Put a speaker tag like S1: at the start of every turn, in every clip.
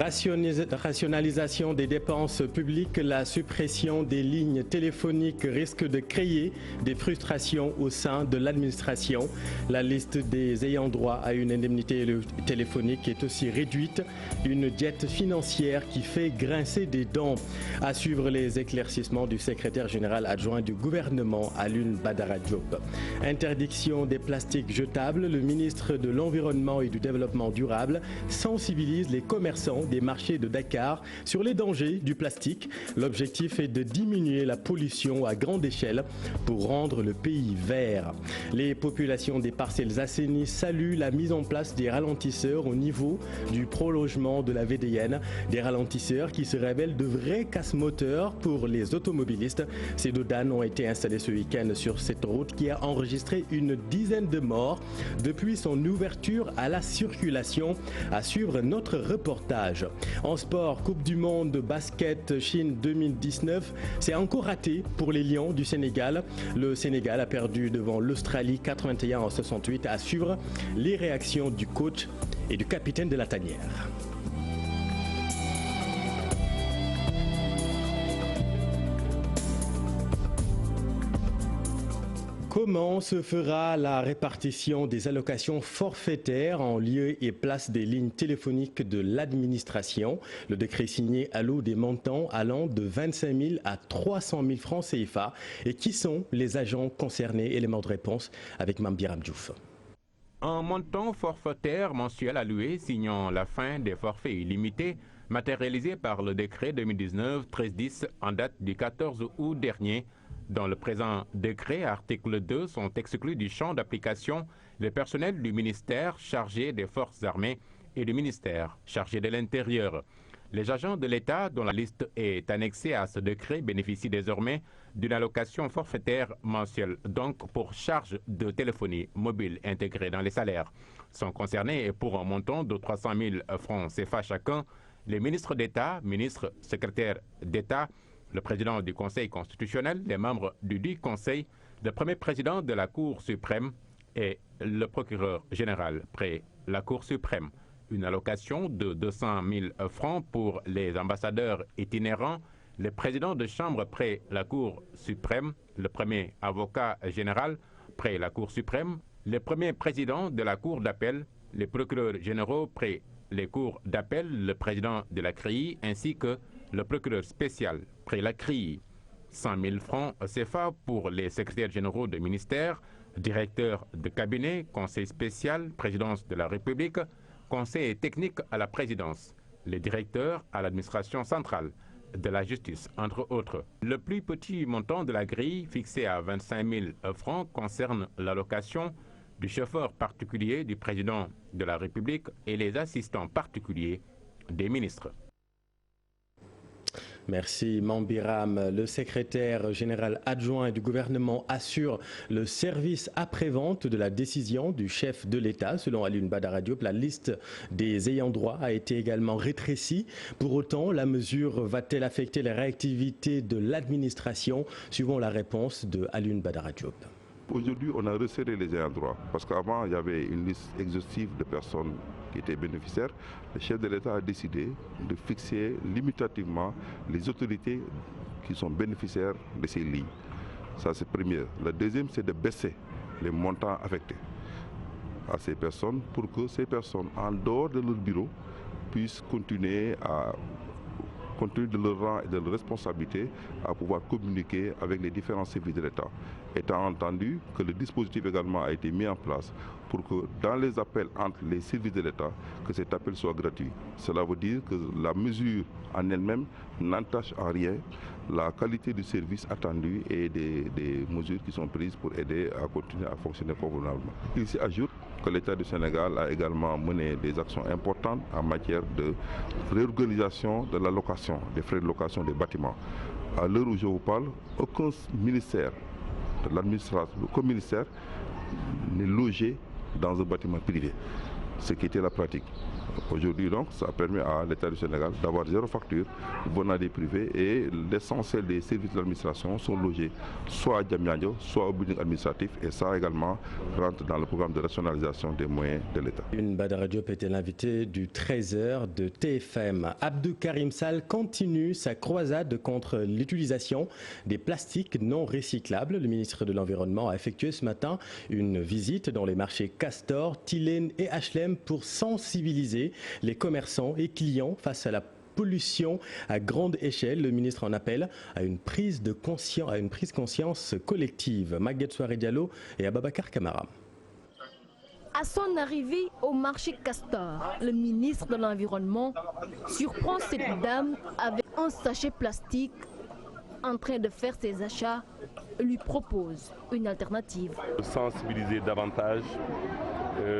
S1: Rationalisation des dépenses publiques, la suppression des lignes téléphoniques risque de créer des frustrations au sein de l'administration. La liste des ayants droit à une indemnité téléphonique est aussi réduite. Une diète financière qui fait grincer des dents. À suivre les éclaircissements du secrétaire général adjoint du gouvernement, Alioune Badara Diop. Interdiction des plastiques jetables. Le ministre de l'Environnement et du Développement durable sensibilise les commerçants des marchés de Dakar sur les dangers du plastique. L'objectif est de diminuer la pollution à grande échelle pour rendre le pays vert. Les populations des Parcelles Assainies saluent la mise en place des ralentisseurs au niveau du prolongement de la VDN. Des ralentisseurs qui se révèlent de vrais casse-moteurs pour les automobilistes. Ces doudanes ont été installés ce week-end sur cette route qui a enregistré une dizaine de morts depuis son ouverture à la circulation. À suivre notre reportage. En sport, Coupe du Monde de basket Chine 2019, c'est encore raté pour les Lions du Sénégal. Le Sénégal a perdu devant l'Australie 81-68. À suivre les réactions du coach et du capitaine de la tanière. Comment se fera la répartition des allocations forfaitaires en lieu et place des lignes téléphoniques de l'administration? Le décret signé alloue des montants allant de 25 000 à 300 000 francs CFA. Et qui sont les agents concernés? Élément de réponse avec Mame Biram Diouf.
S2: Un montant forfaitaire mensuel alloué signant la fin des forfaits illimités matérialisé par le décret 2019-1310 en date du 14 août dernier. Dans le présent décret, article 2, sont exclus du champ d'application les personnels du ministère chargé des Forces armées et du ministère chargé de l'Intérieur. Les agents de l'État dont la liste est annexée à ce décret bénéficient désormais d'une allocation forfaitaire mensuelle, donc pour charge de téléphonie mobile intégrée dans les salaires. Sont concernés et pour un montant de 300 000 francs CFA chacun, les ministres d'État, ministres, secrétaires d'État, le président du Conseil constitutionnel, les membres du dit Conseil, le premier président de la Cour suprême et le procureur général près la Cour suprême. Une allocation de 200 000 francs pour les ambassadeurs itinérants, les présidents de chambre près la Cour suprême, le premier avocat général près la Cour suprême, les premiers présidents de la Cour d'appel, les procureurs généraux près les cours d'appel, le président de la CRI ainsi que le procureur spécial près la CRI. 100 000 francs CFA pour les secrétaires généraux de ministères, directeurs de cabinet, conseil spécial, présidence de la République, conseil technique à la présidence, les directeurs à l'administration centrale, de la justice, entre autres. Le plus petit montant de la grille, fixé à 25 000 francs, concerne l'allocation du chauffeur particulier du président de la République et les assistants particuliers des ministres.
S1: Merci Mame Biram. Le secrétaire général adjoint du gouvernement assure le service après-vente de la décision du chef de l'État. Selon Alioune Badara Diop, la liste des ayants droit a été également rétrécie. Pour autant, la mesure va-t-elle affecter la réactivité de l'administration? Suivons la réponse de Alioune Badara Diop.
S3: Aujourd'hui, on a resserré les ayants droit parce qu'avant, il y avait une liste exhaustive de personnes qui étaient bénéficiaires. Le chef de l'État a décidé de fixer limitativement les autorités qui sont bénéficiaires de ces lignes. Ça, c'est le premier. Le deuxième, c'est de baisser les montants affectés à ces personnes pour que ces personnes, en dehors de leur bureau, puissent continuer à compte tenu de leur rang et de leur responsabilité, à pouvoir communiquer avec les différents services de l'État. Étant entendu que le dispositif également a été mis en place pour que dans les appels entre les services de l'État, que cet appel soit gratuit. Cela veut dire que la mesure en elle-même n'entache en rien la qualité du service attendu et des mesures qui sont prises pour aider à continuer à fonctionner convenablement. Il s'y ajoute que l'État du Sénégal a également mené des actions importantes en matière de réorganisation de la location, des frais de location des bâtiments. À l'heure où je vous parle, aucun ministère de l'administration, aucun ministère n'est logé dans un bâtiment privé. ce qui était la pratique. Aujourd'hui, donc, ça permet à l'État du Sénégal d'avoir 0 facture venant des privés et l'essentiel des services de l'administration sont logés soit à Diamniadio, soit au building administratif, et ça également rentre dans le programme de rationalisation des moyens de l'État.
S1: Une Badara Diop était l'invité du 13h de TFM. Abdou Karim Sall continue sa croisade contre l'utilisation des plastiques non recyclables. Le ministre de l'Environnement a effectué ce matin une visite dans les marchés Castor, Tilène et HLM pour sensibiliser les commerçants et clients face à la pollution à grande échelle. Le ministre en appelle à une prise de conscience collective. Maguette Souare Diallo et Ababacar Camara.
S4: À son arrivée au marché Castor, le ministre de l'Environnement surprend cette dame avec un sachet plastique en train de faire ses achats et lui propose une alternative.
S5: Sensibiliser davantage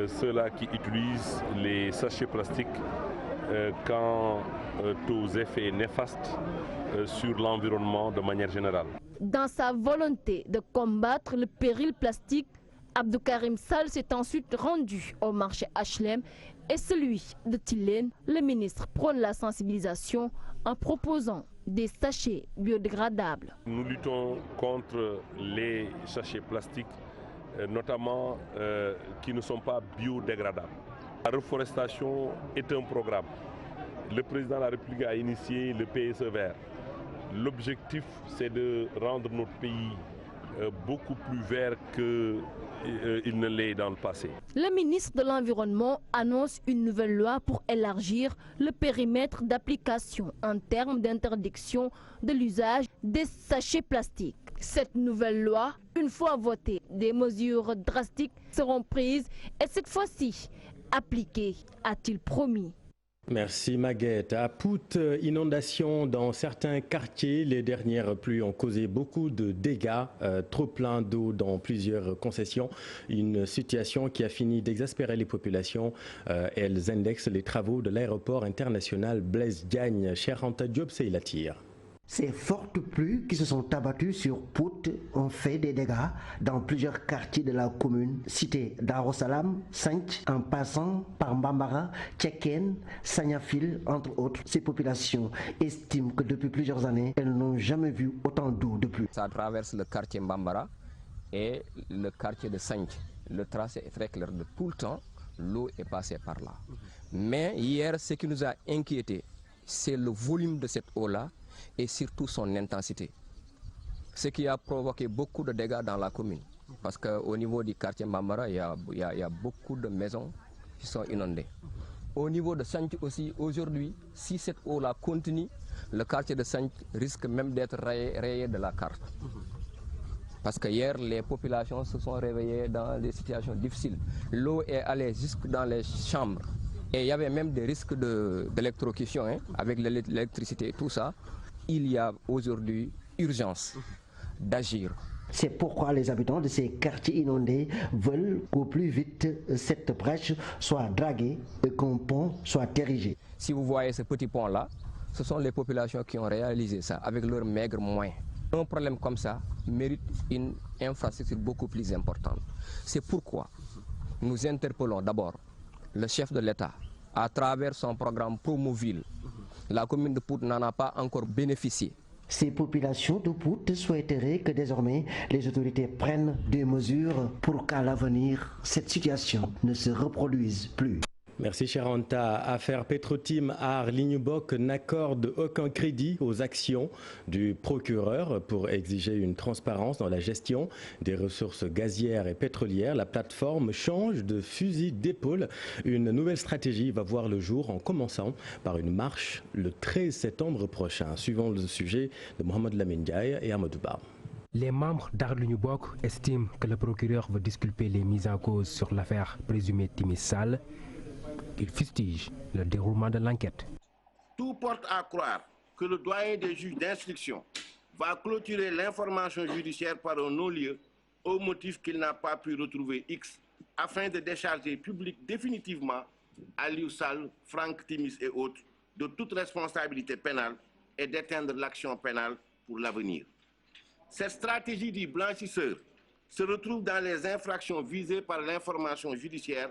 S5: ceux-là qui utilisent les sachets plastiques quant aux effets néfastes sur l'environnement de manière générale.
S4: Dans sa volonté de combattre le péril plastique, Abdou Karim Sall s'est ensuite rendu au marché HLM et celui de Tilène. Le ministre prône la sensibilisation en proposant des sachets biodégradables.
S5: Nous luttons contre les sachets plastiques, notamment qui ne sont pas biodégradables. La reforestation est un programme. Le président de la République a initié le PSE vert. L'objectif, c'est de rendre notre pays beaucoup plus vert qu'il ne l'est dans le passé.
S4: Le ministre de l'Environnement annonce une nouvelle loi pour élargir le périmètre d'application en termes d'interdiction de l'usage des sachets plastiques. Cette nouvelle loi, une fois votée, des mesures drastiques seront prises et cette fois-ci appliquées, a-t-il promis.
S1: Merci Maguette. À Pout, inondation dans certains quartiers. Les dernières pluies ont causé beaucoup de dégâts, trop plein d'eau dans plusieurs concessions. Une situation qui a fini d'exaspérer les populations. Elles indexent les travaux de l'aéroport international Blaise Diagne. Cher Anta Diop, c'est la tire.
S6: Ces fortes pluies qui se sont abattues sur Pout ont fait des dégâts dans plusieurs quartiers de la commune, cités Darussalam, Sanch, en passant par Mbambara, Tcheken, Sanyafil, entre autres. Ces populations estiment que depuis plusieurs années, elles n'ont jamais vu autant d'eau de pluie.
S7: Ça traverse le quartier Mbambara et le quartier de Sanch. Le tracé est très clair de tout le temps, l'eau est passée par là. Mais hier, ce qui nous a inquiétés, c'est le volume de cette eau-là et surtout son intensité. Ce qui a provoqué beaucoup de dégâts dans la commune. Parce qu'au niveau du quartier Mbambara, il y a beaucoup de maisons qui sont inondées. Au niveau de Sanch aussi, aujourd'hui, si cette eau-là continue, le quartier de Sanch risque même d'être rayé de la carte. Parce que hier, les populations se sont réveillées dans des situations difficiles. L'eau est allée jusque dans les chambres. Et il y avait même des risques d'électrocution, avec l'électricité et tout ça. Il y a aujourd'hui urgence d'agir.
S6: C'est pourquoi les habitants de ces quartiers inondés veulent qu'au plus vite cette brèche soit draguée et qu'un pont soit érigé.
S7: Si vous voyez ce petit pont-là, ce sont les populations qui ont réalisé ça avec leurs maigres moyens. Un problème comme ça mérite une infrastructure beaucoup plus importante. C'est pourquoi nous interpellons d'abord le chef de l'État à travers son programme Promoville. La commune de Pout n'en a pas encore bénéficié.
S6: Ces populations de Pout souhaiteraient que désormais les autorités prennent des mesures pour qu'à l'avenir cette situation ne se reproduise plus.
S1: Merci Charanta. Affaire Petrotim à Lignebok n'accorde aucun crédit aux actions du procureur pour exiger une transparence dans la gestion des ressources gazières et pétrolières. La plateforme change de fusil d'épaule. Une nouvelle stratégie va voir le jour en commençant par une marche le 13 septembre prochain. Suivant le sujet de Mohamed Lamine Diaye et Amadou Ba.
S8: Les membres d'Arlunubok estiment que le procureur veut disculper les mises en cause sur l'affaire présumée Timis Sall. Il fustige le déroulement de l'enquête.
S9: Tout porte à croire que le doyen des juges d'instruction va clôturer l'information judiciaire par un non-lieu au motif qu'il n'a pas pu retrouver X afin de décharger public définitivement Aliou Sall, Franck Timis et autres de toute responsabilité pénale et d'éteindre l'action pénale pour l'avenir. Cette stratégie du blanchisseur se retrouve dans les infractions visées par l'information judiciaire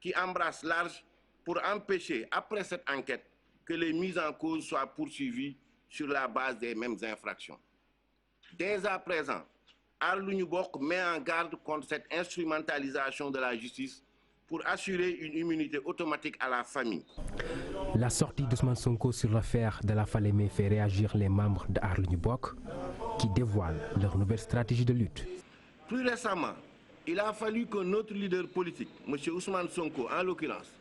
S9: qui embrasse large pour empêcher, après cette enquête, que les mises en cause soient poursuivies sur la base des mêmes infractions. Dès à présent, Aar Lu Ñu Bokk met en garde contre cette instrumentalisation de la justice pour assurer une immunité automatique à la famille.
S8: La sortie d'Ousmane Sonko sur l'affaire de la Falémé fait réagir les membres de Aar Lu Ñu Bokk qui dévoilent leur nouvelle stratégie de lutte.
S9: Plus récemment, il a fallu que notre leader politique, M. Ousmane Sonko en l'occurrence,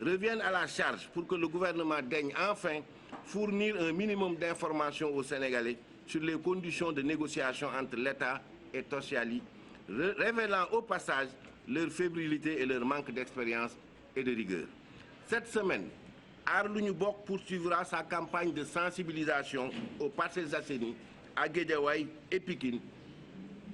S9: revienne à la charge pour que le gouvernement daigne enfin fournir un minimum d'informations aux Sénégalais sur les conditions de négociation entre l'État et Toshiali, révélant au passage leur fébrilité et leur manque d'expérience et de rigueur. Cette semaine, Aar Lu Ñu Bokk poursuivra sa campagne de sensibilisation aux Parcelles Assainies, à Guédiawaye et Pikine,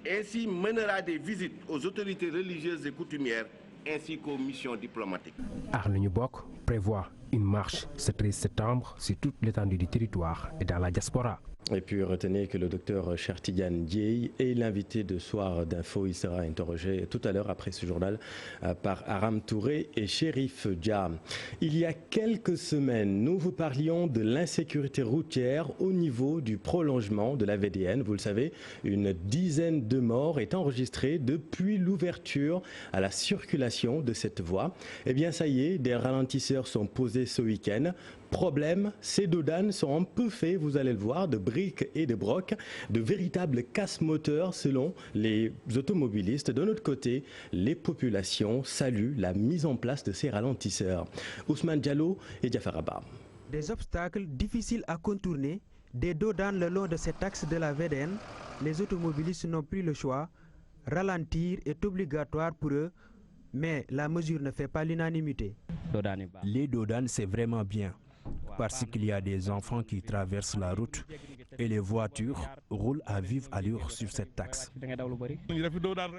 S9: ainsi mènera des visites aux autorités religieuses et coutumières ainsi qu'aux missions diplomatiques.
S8: Aar Lu Ñu Bokk prévoit une marche ce 13 septembre sur toute l'étendue du territoire et dans la diaspora.
S1: Et puis retenez que le docteur Cheikh Tidiane Dièye est l'invité de Soir d'Info. Il sera interrogé tout à l'heure après ce journal par Aram Touré et Chérif Dia. Il y a quelques semaines, nous vous parlions de l'insécurité routière au niveau du prolongement de la VDN. Vous le savez, une dizaine de morts est enregistrée depuis l'ouverture à la circulation de cette voie. Eh bien ça y est, des ralentisseurs sont posés ce week-end. Problème, ces dodanes sont un peu faits, vous allez le voir, de briques et de brocs, de véritables casse-moteurs selon les automobilistes. De notre côté, les populations saluent la mise en place de ces ralentisseurs. Ousmane Diallo et Jafar Abba.
S10: Des obstacles difficiles à contourner, des dodanes le long de cet axe de la VDN, les automobilistes n'ont plus le choix. Ralentir est obligatoire pour eux, mais la mesure ne fait pas l'unanimité.
S11: Les dodanes, c'est vraiment bien, parce qu'il y a des enfants qui traversent la route et les voitures roulent à vive allure sur cette axe.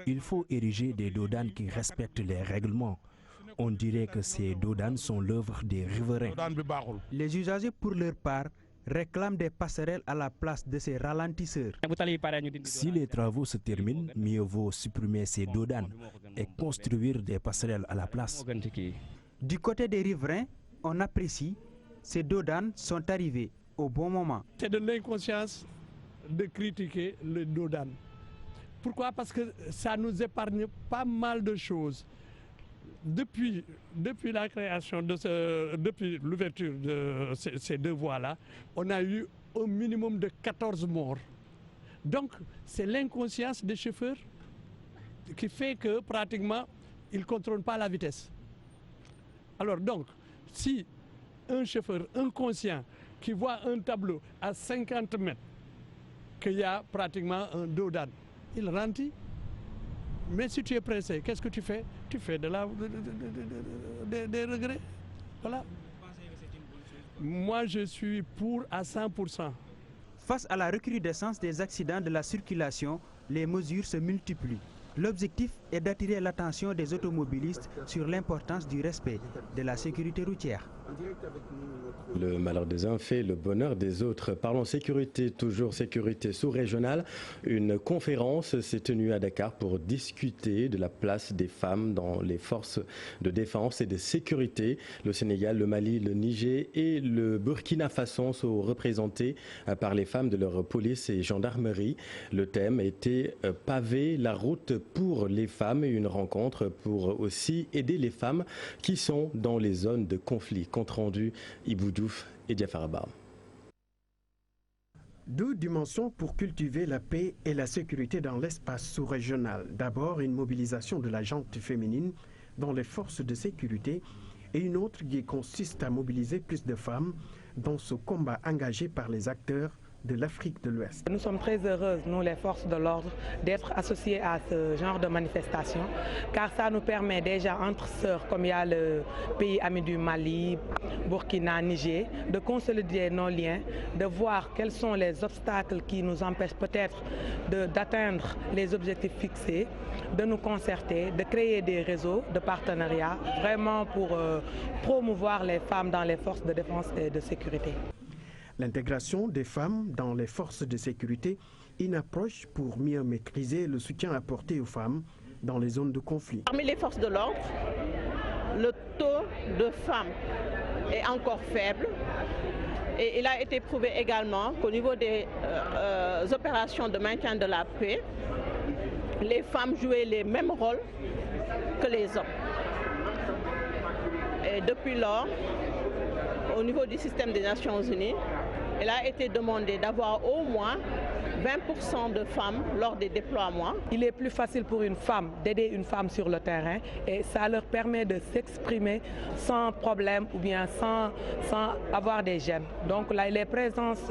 S11: Il faut ériger des dodanes qui respectent les règlements. On dirait que ces dodanes sont l'œuvre des riverains.
S10: Les usagers, pour leur part, réclament des passerelles à la place de ces ralentisseurs.
S11: Si les travaux se terminent, mieux vaut supprimer ces dodanes et construire des passerelles à la place.
S10: Du côté des riverains, on apprécie, ces dodanes sont arrivés au bon moment.
S12: C'est de l'inconscience de critiquer le dodane. Pourquoi? Parce que ça nous épargne pas mal de choses. Depuis la création depuis l'ouverture de ces deux voies-là, on a eu au minimum de 14 morts. Donc c'est l'inconscience des chauffeurs qui fait que pratiquement ils ne contrôlent pas la vitesse. Alors donc, si un chauffeur inconscient qui voit un tableau à 50 mètres qu'il y a pratiquement un dodane, il ralentit. Mais si tu es pressé, qu'est-ce que tu fais? Tu fais des regrets. Voilà. Moi, je suis pour à 100%.
S10: Face à la recrudescence des accidents de la circulation, les mesures se multiplient. L'objectif est d'attirer l'attention des automobilistes sur l'importance du respect de la sécurité routière.
S1: Le malheur des uns fait le bonheur des autres. Parlons sécurité, toujours sécurité sous-régionale. Une conférence s'est tenue à Dakar pour discuter de la place des femmes dans les forces de défense et de sécurité. Le Sénégal, le Mali, le Niger et le Burkina Faso sont représentés par les femmes de leur police et gendarmerie. Le thème était paver la route pour les femmes et une rencontre pour aussi aider les femmes qui sont dans les zones de conflit. Compte rendu Ibou Diouf et Jafar Abba.
S13: 2 dimensions pour cultiver la paix et la sécurité dans l'espace sous-régional. D'abord, une mobilisation de la gente féminine dans les forces de sécurité et une autre qui consiste à mobiliser plus de femmes dans ce combat engagé par les acteurs de l'Afrique de l'Ouest.
S14: Nous sommes très heureuses, nous les forces de l'ordre, d'être associées à ce genre de manifestation, car ça nous permet déjà entre sœurs, comme il y a le pays ami du Mali, Burkina, Niger, de consolider nos liens, de voir quels sont les obstacles qui nous empêchent peut-être d'atteindre les objectifs fixés, de nous concerter, de créer des réseaux de partenariat, vraiment pour promouvoir les femmes dans les forces de défense et de sécurité.
S13: L'intégration des femmes dans les forces de sécurité, une approche pour mieux maîtriser le soutien apporté aux femmes dans les zones de conflit.
S15: Parmi les forces de l'ordre, le taux de femmes est encore faible. Et il a été prouvé également qu'au niveau des opérations de maintien de la paix, les femmes jouaient les mêmes rôles que les hommes. Et depuis lors, au niveau du système des Nations Unies, il a été demandé d'avoir au moins 20% de femmes lors des déploiements.
S14: Il est plus facile pour une femme d'aider une femme sur le terrain et ça leur permet de s'exprimer sans problème ou bien sans avoir des gênes. Donc la présence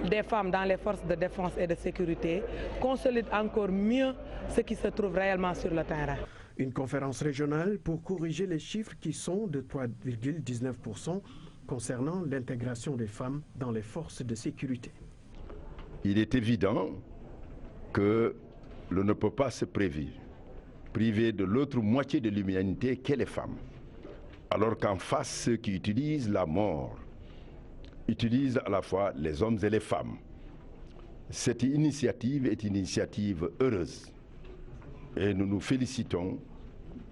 S14: des femmes dans les forces de défense et de sécurité consolide encore mieux ce qui se trouve réellement sur le terrain.
S13: Une conférence régionale pour corriger les chiffres qui sont de 3,19% concernant l'intégration des femmes dans les forces de sécurité.
S16: Il est évident que l'on ne peut pas se priver de l'autre moitié de l'humanité qu'est les femmes. Alors qu'en face, ceux qui utilisent la mort utilisent à la fois les hommes et les femmes. Cette initiative est une initiative heureuse et nous nous félicitons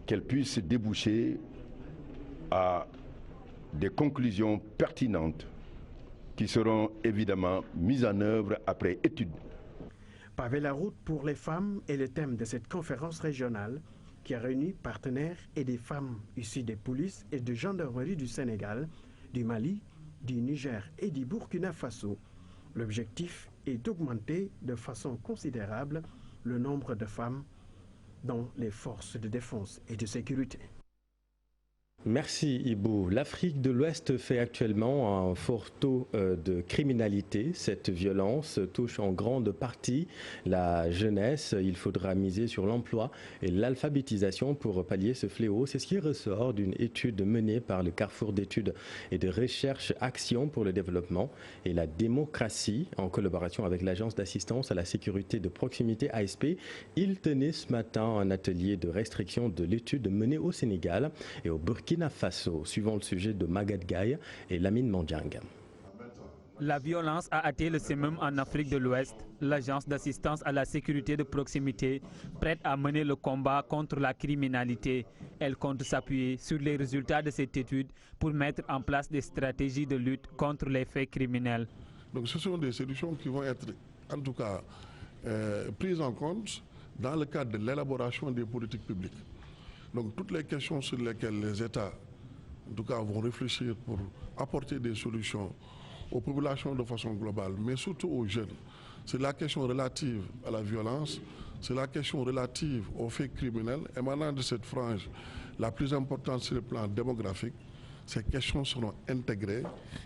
S16: qu'elle puisse déboucher à des conclusions pertinentes qui seront évidemment mises en œuvre après étude.
S13: Paver la route pour les femmes est le thème de cette conférence régionale qui a réuni partenaires et des femmes issues des polices et de gendarmerie du Sénégal, du Mali, du Niger et du Burkina Faso. L'objectif est d'augmenter de façon considérable le nombre de femmes dans les forces de défense et de sécurité.
S1: Merci Ibou. L'Afrique de l'Ouest fait actuellement un fort taux de criminalité. Cette violence touche en grande partie la jeunesse. Il faudra miser sur l'emploi et l'alphabétisation pour pallier ce fléau. C'est ce qui ressort d'une étude menée par le Carrefour d'études et de recherche Action pour le développement et la démocratie en collaboration avec l'Agence d'assistance à la sécurité de proximité ASP. Il tenait ce matin un atelier de restriction de l'étude menée au Sénégal et au Burkina Faso, suivant le sujet de Magatte Gaye et Lamine Mandiang.
S17: La violence a atteint le summum en Afrique de l'Ouest. L'Agence d'assistance à la sécurité de proximité prête à mener le combat contre la criminalité. Elle compte s'appuyer sur les résultats de cette étude pour mettre en place des stratégies de lutte contre les faits criminels.
S18: Donc ce sont des solutions qui vont être en tout cas prises en compte dans le cadre de l'élaboration des politiques publiques. Donc toutes les questions sur lesquelles les États, en tout cas, vont réfléchir pour apporter des solutions aux populations de façon globale, mais surtout aux jeunes. C'est la question relative à la violence, c'est la question relative aux faits criminels émanant de cette frange la plus importante sur le plan démographique. Ces questions seront intégrées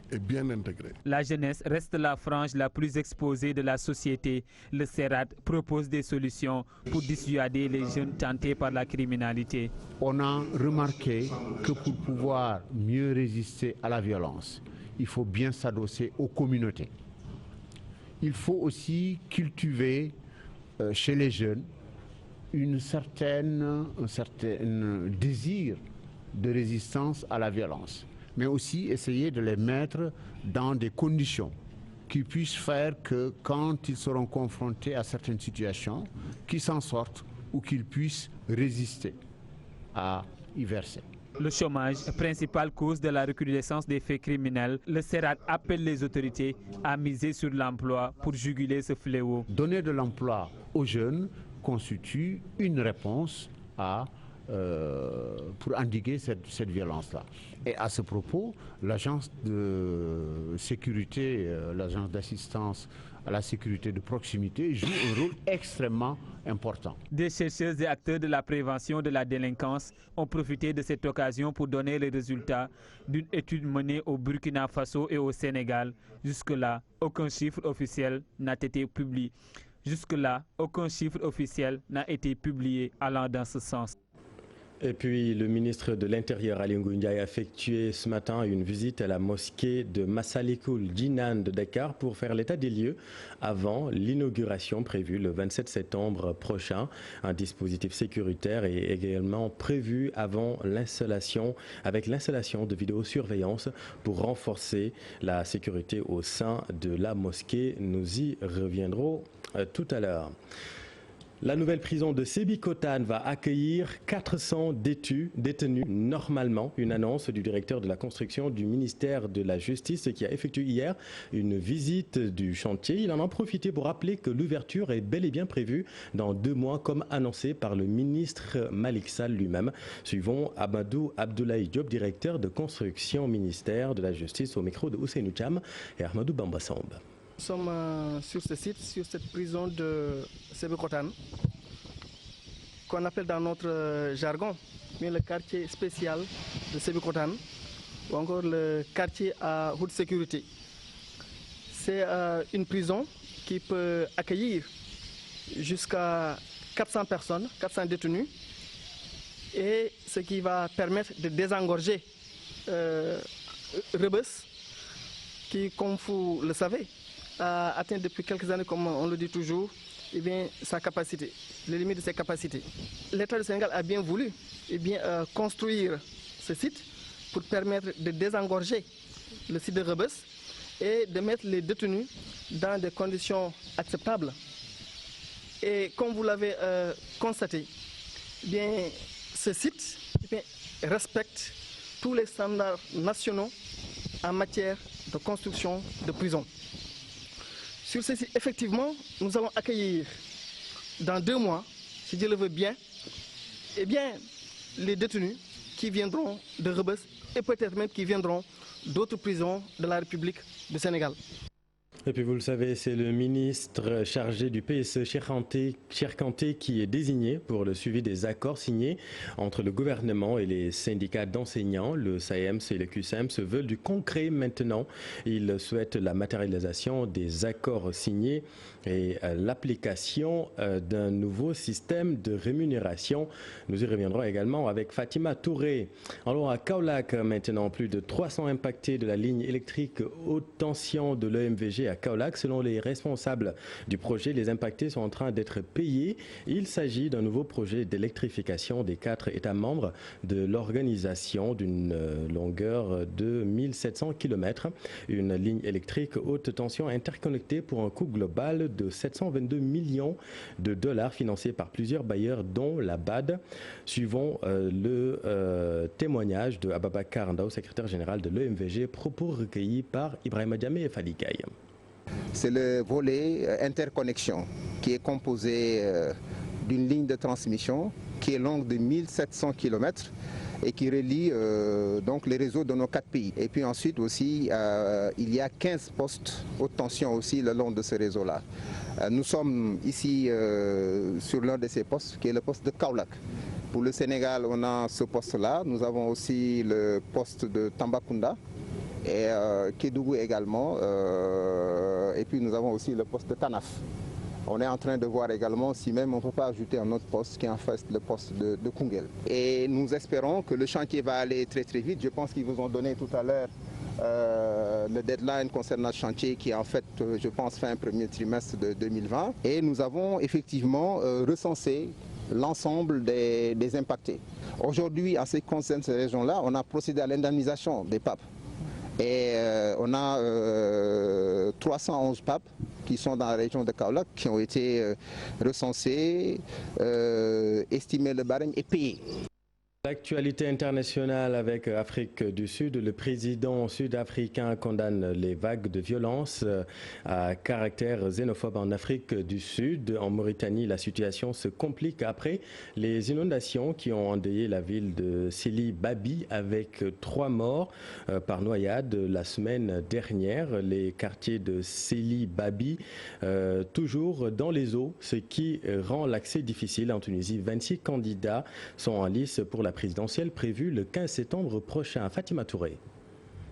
S18: et bien intégrées.
S17: La jeunesse reste la frange la plus exposée de la société. Le CERAD propose des solutions pour dissuader les jeunes tentés par la criminalité.
S19: On a remarqué que pour pouvoir mieux résister à la violence, il faut bien s'adosser aux communautés. Il faut aussi cultiver chez les jeunes un certain désir de résistance à la violence, mais aussi essayer de les mettre dans des conditions qui puissent faire que quand ils seront confrontés à certaines situations, qu'ils s'en sortent ou qu'ils puissent résister à y verser.
S17: Le chômage, principale cause de la recrudescence des faits criminels, le CERAD appelle les autorités à miser sur l'emploi pour juguler ce fléau.
S19: Donner de l'emploi aux jeunes constitue une réponse pour endiguer cette violence-là. Et à ce propos, l'agence de sécurité, l'agence d'assistance à la sécurité de proximité joue un rôle extrêmement important.
S17: Des chercheurs et acteurs de la prévention de la délinquance ont profité de cette occasion pour donner les résultats d'une étude menée au Burkina Faso et au Sénégal. Jusque-là, aucun chiffre officiel n'a été publié. Jusque-là, aucun chiffre officiel n'a été publié allant dans ce sens.
S1: Et puis, le ministre de l'Intérieur, Aly Ngouille Ndiaye, a effectué ce matin une visite à la mosquée de Massalikul Jinan de Dakar pour faire l'état des lieux avant l'inauguration prévue le 27 septembre prochain. Un dispositif sécuritaire est également prévu avant l'installation, avec l'installation de vidéosurveillance pour renforcer la sécurité au sein de la mosquée. Nous y reviendrons tout à l'heure. La nouvelle prison de Sébikotane va accueillir 400 détenus normalement. Une annonce du directeur de la construction du ministère de la Justice qui a effectué hier une visite du chantier. Il en a profité pour rappeler que l'ouverture est bel et bien prévue dans 2 mois comme annoncé par le ministre Malick Sall lui-même. Suivons Amadou Abdoulaye Diop, directeur de construction ministère de la Justice au micro de Ousseynou Thiam et Ahmadou Bamba Samb.
S20: Nous sommes sur ce site, sur cette prison de Sébikotane, qu'on appelle dans notre jargon, mais le quartier spécial de Sébikotane, ou encore le quartier à haute sécurité. C'est une prison qui peut accueillir jusqu'à 400 personnes, 400 détenus, et ce qui va permettre de désengorger Rebeuss, qui, comme vous le savez, a atteint depuis quelques années, comme on le dit toujours, eh bien, sa capacité, les limites de ses capacités. L'État du Sénégal a bien voulu construire ce site pour permettre de désengorger le site de Rebeuss et de mettre les détenus dans des conditions acceptables. Et comme vous l'avez constaté, eh bien, ce site respecte tous les standards nationaux en matière de construction de prisons. Sur ceci, effectivement, nous allons accueillir dans 2 mois, si Dieu le veut bien, eh bien, les détenus qui viendront de Rebeuss et peut-être même qui viendront d'autres prisons de la République du Sénégal.
S1: Et puis vous le savez, c'est le ministre chargé du PSE, Cheikh Kanté, qui est désigné pour le suivi des accords signés entre le gouvernement et les syndicats d'enseignants. Le SAEMS et le QSEMS veulent du concret maintenant. Ils souhaitent la matérialisation des accords signés et l'application d'un nouveau système de rémunération. Nous y reviendrons également avec Fatima Touré. Alors à Kaolack maintenant, plus de 300 impactés de la ligne électrique haute tension de l'EMVG à Kaolack. Selon les responsables du projet, les impactés sont en train d'être payés. Il s'agit d'un nouveau projet d'électrification des 4 États membres de l'organisation d'une longueur de 1700 km. Une ligne électrique haute tension interconnectée pour un coût global de 722 millions de dollars financés par plusieurs bailleurs dont la BAD. Suivons le témoignage de Ababakar Ndao, secrétaire général de l'EMVG, propos recueillis par Ibrahima Diamé et Fadi Gaye.
S21: C'est le volet interconnexion qui est composé d'une ligne de transmission qui est longue de 1700 km et qui relie donc les réseaux de nos 4 pays. Et puis ensuite aussi, il y a 15 postes haute tension aussi le long de ce réseau-là. Nous sommes ici sur l'un de ces postes qui est le poste de Kaolack. Pour le Sénégal, on a ce poste-là. Nous avons aussi le poste de Tambacounda et Kédougou également. Et puis nous avons aussi le poste de Tanaf. On est en train de voir également si même on ne peut pas ajouter un autre poste qui est en face le poste de Koungheul. Et nous espérons que le chantier va aller très très vite. Je pense qu'ils vous ont donné tout à l'heure le deadline concernant le chantier qui est en fait, je pense, fin premier trimestre de 2020. Et nous avons effectivement recensé l'ensemble des impactés. Aujourd'hui, en ce qui concerne ces régions-là, on a procédé à l'indemnisation des PAP. Et on a 311 PAP qui sont dans la région de Kaolack, qui ont été recensés, estimés le barème et payés.
S1: L'actualité internationale avec Afrique du Sud, le président sud-africain condamne les vagues de violence à caractère xénophobe en Afrique du Sud. En Mauritanie, la situation se complique après les inondations qui ont endeuillé la ville de Sili Babi avec 3 morts par noyade la semaine dernière. Les quartiers de Sili Babi toujours dans les eaux, ce qui rend l'accès difficile. En Tunisie, 26 candidats sont en lice pour la présidentielle prévue le 15 septembre prochain. Fatima Touré.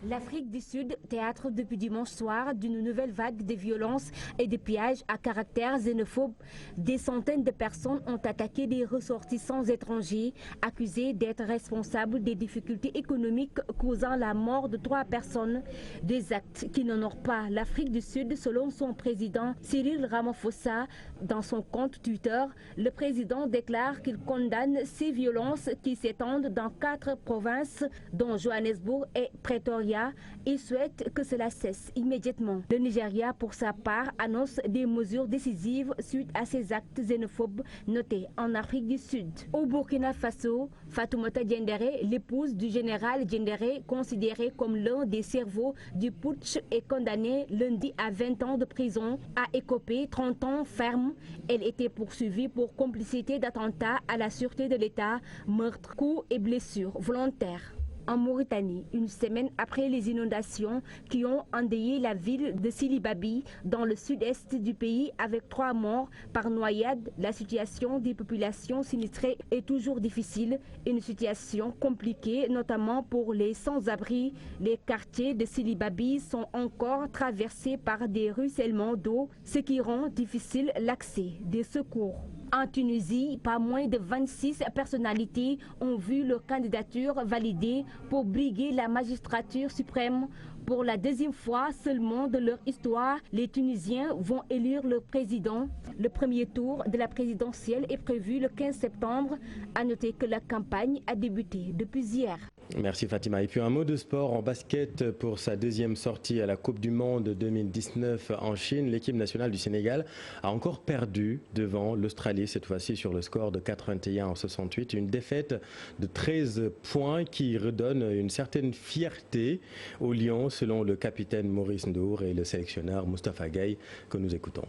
S22: L'Afrique du Sud, théâtre depuis dimanche soir d'une nouvelle vague de violences et de pillages à caractère xénophobe. Des centaines de personnes ont attaqué des ressortissants étrangers accusés d'être responsables des difficultés économiques causant la mort de 3 personnes. Des actes qui n'honorent pas l'Afrique du Sud selon son président Cyril Ramaphosa. Dans son compte Twitter, le président déclare qu'il condamne ces violences qui s'étendent dans 4 provinces dont Johannesburg et Pretoria. Nigeria et souhaite que cela cesse immédiatement. Le Nigeria, pour sa part, annonce des mesures décisives suite à ces actes xénophobes notés en Afrique du Sud. Au Burkina Faso, Fatoumata Diendéré, l'épouse du général Diendéré, considérée comme l'un des cerveaux du putsch, est condamnée lundi à 20 ans de prison, a écopé 30 ans ferme. Elle était poursuivie pour complicité d'attentat à la sûreté de l'État, meurtre, coups et blessures volontaires. En Mauritanie, une semaine après les inondations qui ont endeuillé la ville de Silibabi dans le sud-est du pays avec 3 morts par noyade, la situation des populations sinistrées est toujours difficile. Une situation compliquée, notamment pour les sans-abri. Les quartiers de Silibabi sont encore traversés par des ruissellements d'eau, ce qui rend difficile l'accès des secours. En Tunisie, pas moins de 26 personnalités ont vu leur candidature validée pour briguer la magistrature suprême. Pour la deuxième fois seulement de leur histoire, les Tunisiens vont élire leur président. Le premier tour de la présidentielle est prévu le 15 septembre. À noter que la campagne a débuté depuis hier.
S1: Merci Fatima. Et puis un mot de sport en basket pour sa deuxième sortie à la Coupe du Monde 2019 en Chine. L'équipe nationale du Sénégal a encore perdu devant l'Australie, cette fois-ci sur le score de 81-68. Une défaite de 13 points qui redonne une certaine fierté aux Lions, selon le capitaine Maurice Ndour et le sélectionneur Moustapha Gueye que nous écoutons.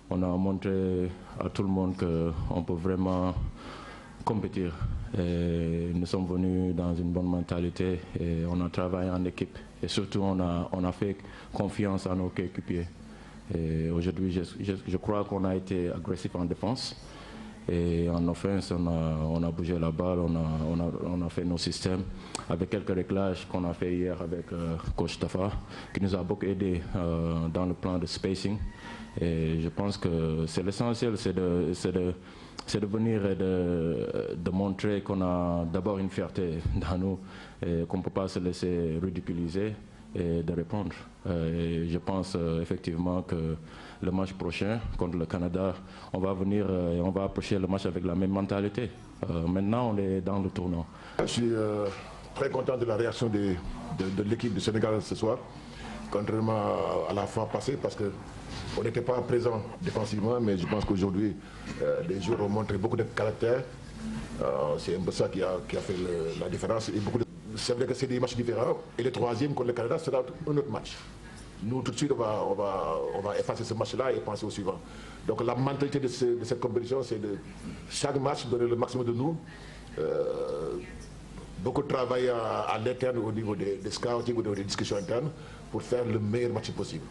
S2: On a montré à tout le monde qu'on peut vraiment compétir. Et nous sommes venus dans une bonne mentalité et on a travaillé en équipe. Et surtout, on a fait confiance à nos coéquipiers. Et aujourd'hui, je crois qu'on a été agressif en défense. Et en offense, on a bougé la balle, on a fait nos systèmes avec quelques réglages qu'on a fait hier avec coach Tafa, qui nous a beaucoup aidé dans le plan de spacing. Et je pense que c'est l'essentiel, c'est de venir et de montrer qu'on a d'abord une fierté dans nous, et qu'on ne peut pas se laisser ridiculiser et de répondre. Et je pense effectivement que le match prochain contre le Canada, on va venir et on va approcher le match avec la même mentalité. Maintenant, on est dans le tournant.
S3: Je suis très content de la réaction de l'équipe du Sénégal ce soir, contrairement à la fois passée, parce qu'on n'était pas présent défensivement, mais je pense qu'aujourd'hui, les joueurs ont montré beaucoup de caractère. C'est un peu ça qui a fait la différence. C'est vrai que c'est des matchs différents. Et le troisième contre le Canada sera un autre match. Nous, tout de suite, on va effacer ce match-là et penser au suivant. Donc la mentalité de cette compétition, c'est de chaque match donner le maximum de nous. Beaucoup de travail à l'interne au niveau des scouting, au niveau des discussions internes pour faire le meilleur match possible.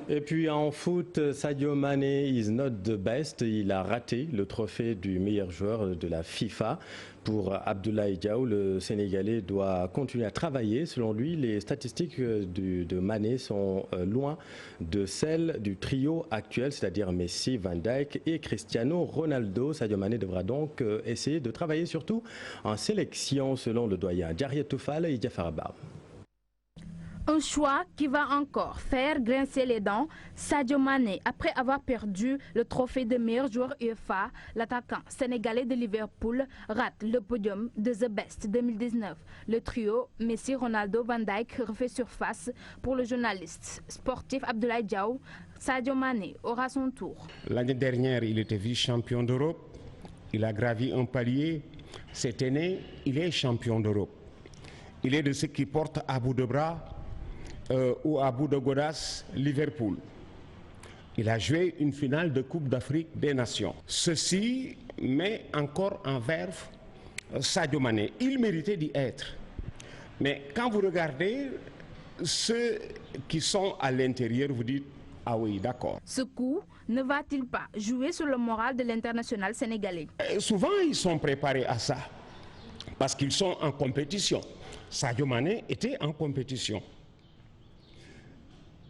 S1: Et puis en foot, Sadio Mané is not the best. Il a raté le trophée du meilleur joueur de la FIFA. Pour Abdoulaye Diaw, le Sénégalais doit continuer à travailler. Selon lui, les statistiques de Mané sont loin de celles du trio actuel, c'est-à-dire Messi, Van Dijk et Cristiano Ronaldo. Sadio Mané devra donc essayer de travailler surtout en sélection, selon le doyen Djariet Toufal et Diafar Abba.
S4: Un choix qui va encore faire grincer les dents. Sadio Mané, après avoir perdu le trophée de meilleur joueur UEFA, l'attaquant sénégalais de Liverpool rate le podium de The Best 2019. Le trio Messi, Ronaldo, Van Dijk refait surface pour le journaliste sportif Abdoulaye Diaw. Sadio Mané aura son tour.
S23: L'année dernière, il était vice-champion d'Europe. Il a gravi un palier. Cette année, il est champion d'Europe. Il est de ceux qui portent à bout de bras ou à bout de godasse Liverpool. Il a joué une finale de Coupe d'Afrique des Nations. Ceci met encore en verve Sadio Mané. Il méritait d'y être. Mais quand vous regardez ceux qui sont à l'intérieur, vous dites « Ah oui, d'accord ».
S4: Ce coup ne va-t-il pas jouer sur le moral de l'international sénégalais?
S23: Souvent, ils sont préparés à ça parce qu'ils sont en compétition. Sadio Mané était en compétition.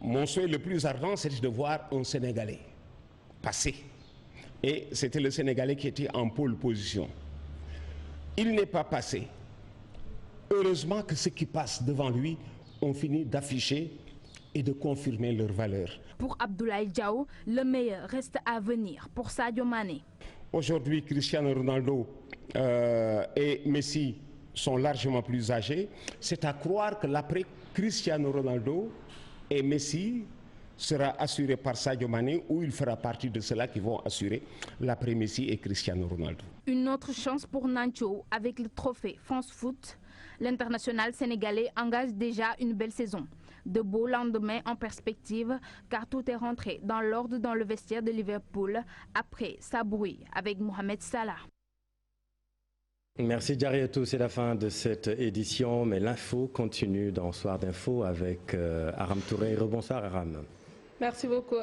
S23: Mon souhait le plus ardent, c'était de voir un Sénégalais passer. Et c'était le Sénégalais qui était en pole position. Il n'est pas passé. Heureusement que ceux qui passent devant lui ont fini d'afficher et de confirmer leur valeur.
S4: Pour Abdoulaye Diaw, le meilleur reste à venir pour Sadio Mané.
S23: Aujourd'hui, Cristiano Ronaldo et Messi sont largement plus âgés. C'est à croire que l'après Cristiano Ronaldo et Messi sera assuré par Sadio Mané, ou il fera partie de ceux-là qui vont assurer l'après Messi et Cristiano Ronaldo.
S5: Une autre chance pour Nacho avec le trophée France Foot. L'international sénégalais engage déjà une belle saison. De beaux lendemains en perspective, car tout est rentré dans l'ordre dans le vestiaire de Liverpool après sa brouille avec Mohamed Salah.
S1: Merci Diarietou, c'est la fin de cette édition, mais l'info continue dans Soir d'Info avec Aram Touré. Rebonsoir Aram.
S6: Merci beaucoup.